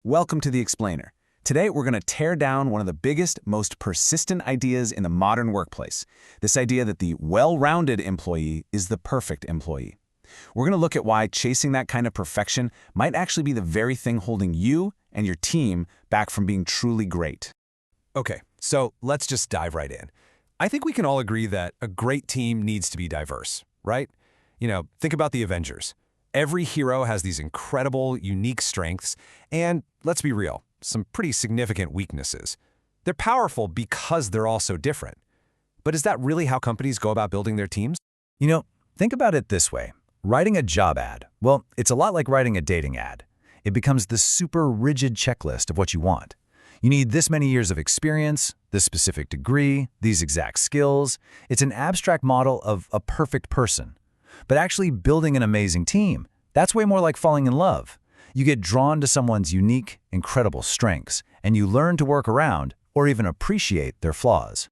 Welcome to The Explainer. Today, we're going to tear down one of the biggest, most persistent ideas in the modern workplace. This idea that the well-rounded employee is the perfect employee. We're going to look at why chasing that kind of perfection might actually be the very thing holding you and your team back from being truly great. Okay, so let's just dive right in. I think we can all agree that a great team needs to be diverse, right? Think about the Avengers. Every hero has these incredible, unique strengths, and let's be real, some pretty significant weaknesses. They're powerful because they're all so different. But is that really how companies go about building their teams? Think about it this way. Writing a job ad, well, it's a lot like writing a dating ad. It becomes the super rigid checklist of what you want. You need this many years of experience, this specific degree, these exact skills. It's an abstract model of a perfect person. But actually building an amazing team, that's way more like falling in love. You get drawn to someone's unique, incredible strengths, and you learn to work around or even appreciate their flaws.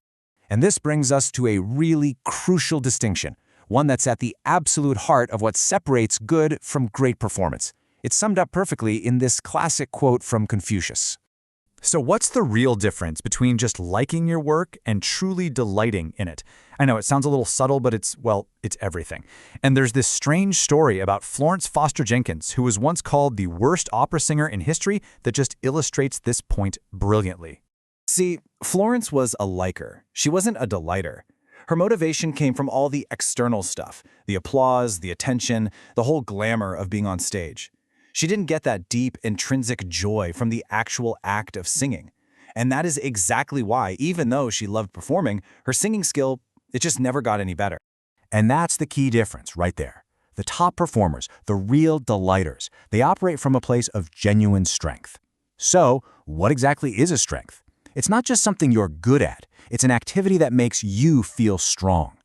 And this brings us to a really crucial distinction, one that's at the absolute heart of what separates good from great performance. It's summed up perfectly in this classic quote from Confucius. So what's the real difference between just liking your work and truly delighting in it? I know it sounds a little subtle, but it's everything. And there's this strange story about Florence Foster Jenkins, who was once called the worst opera singer in history, that just illustrates this point brilliantly. See, Florence was a liker. She wasn't a delighter. Her motivation came from all the external stuff, the applause, the attention, the whole glamour of being on stage. She didn't get that deep, intrinsic joy from the actual act of singing. And that is exactly why, even though she loved performing, her singing skill, it just never got any better. And that's the key difference right there. The top performers, the real delighters, they operate from a place of genuine strength. So, what exactly is a strength? It's not just something you're good at. It's an activity that makes you feel strong.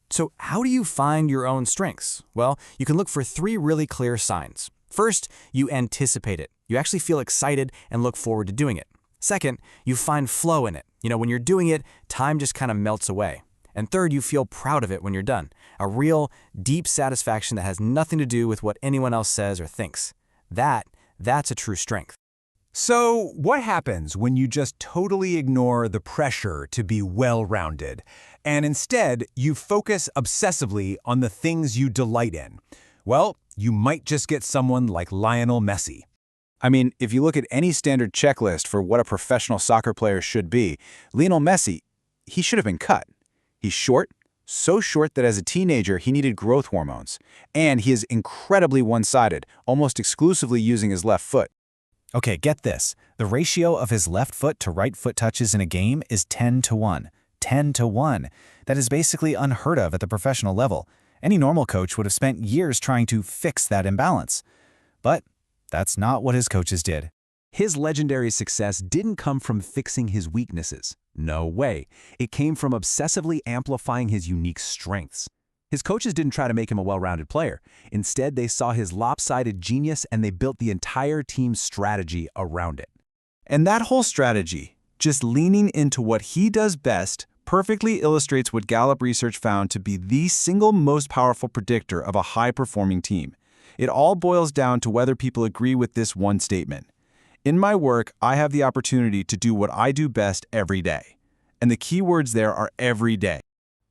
So how do you find your own strengths? Well, you can look for 3 really clear signs. First, you anticipate it. You actually feel excited and look forward to doing it. Second, you find flow in it. When you're doing it, time just kind of melts away. And third, you feel proud of it when you're done. A real, deep satisfaction that has nothing to do with what anyone else says or thinks. That's a true strength. So what happens when you just totally ignore the pressure to be well-rounded, and instead you focus obsessively on the things you delight in? Well, you might just get someone like Lionel Messi. I mean, if you look at any standard checklist for what a professional soccer player should be, Lionel Messi, he should have been cut. He's short, so short that as a teenager he needed growth hormones. And he is incredibly one-sided, almost exclusively using his left foot. Okay, get this. The ratio of his left foot to right foot touches in a game is 10-1. 10-1. That is basically unheard of at the professional level. Any normal coach would have spent years trying to fix that imbalance. But that's not what his coaches did. His legendary success didn't come from fixing his weaknesses. No way. It came from obsessively amplifying his unique strengths. His coaches didn't try to make him a well-rounded player. Instead, they saw his lopsided genius and they built the entire team's strategy around it. And that whole strategy, just leaning into what he does best, perfectly illustrates what Gallup research found to be the single most powerful predictor of a high-performing team. It all boils down to whether people agree with this one statement. In my work, I have the opportunity to do what I do best every day. And the key words there are every day.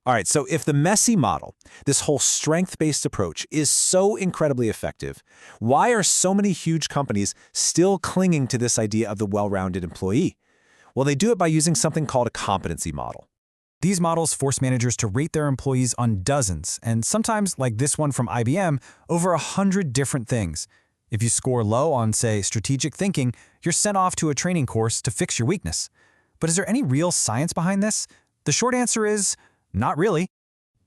All right, so if the Messi model, this whole strength-based approach, is so incredibly effective, why are so many huge companies still clinging to this idea of the well-rounded employee? Well, they do it by using something called a competency model. These models force managers to rate their employees on dozens, and sometimes, like this one from IBM, over 100 different things. If you score low on, say, strategic thinking, you're sent off to a training course to fix your weakness. But is there any real science behind this? The short answer is, not really.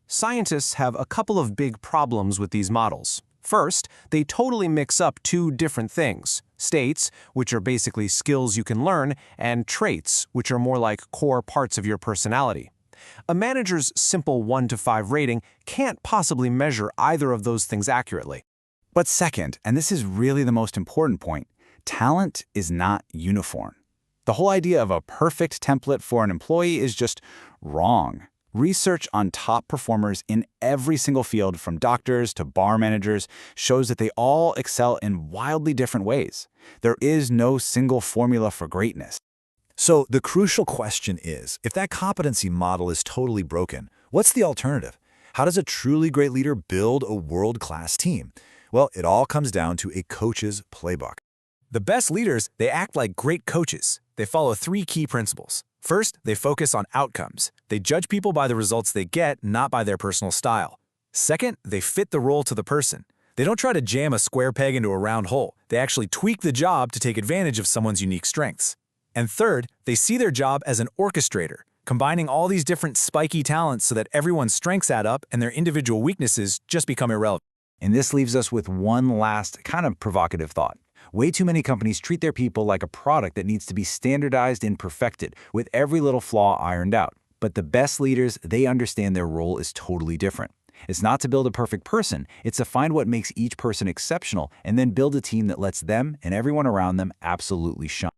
Scientists have a couple of big problems with these models. First, they totally mix up 2 different things: states, which are basically skills you can learn, and traits, which are more like core parts of your personality. A manager's simple 1 to 5 rating can't possibly measure either of those things accurately. But second, and this is really the most important point, talent is not uniform. The whole idea of a perfect template for an employee is just wrong. Research on top performers in every single field, from doctors to bar managers, shows that they all excel in wildly different ways. There is no single formula for greatness. So the crucial question is, if that competency model is totally broken, what's the alternative? How does a truly great leader build a world-class team? Well, it all comes down to a coach's playbook. The best leaders, they act like great coaches. They follow 3 key principles. First, they focus on outcomes. They judge people by the results they get, not by their personal style. Second, they fit the role to the person. They don't try to jam a square peg into a round hole. They actually tweak the job to take advantage of someone's unique strengths. And third, they see their job as an orchestrator, combining all these different spiky talents so that everyone's strengths add up and their individual weaknesses just become irrelevant. And this leaves us with one last kind of provocative thought. Way too many companies treat their people like a product that needs to be standardized and perfected, with every little flaw ironed out. But the best leaders, they understand their role is totally different. It's not to build a perfect person, it's to find what makes each person exceptional and then build a team that lets them and everyone around them absolutely shine.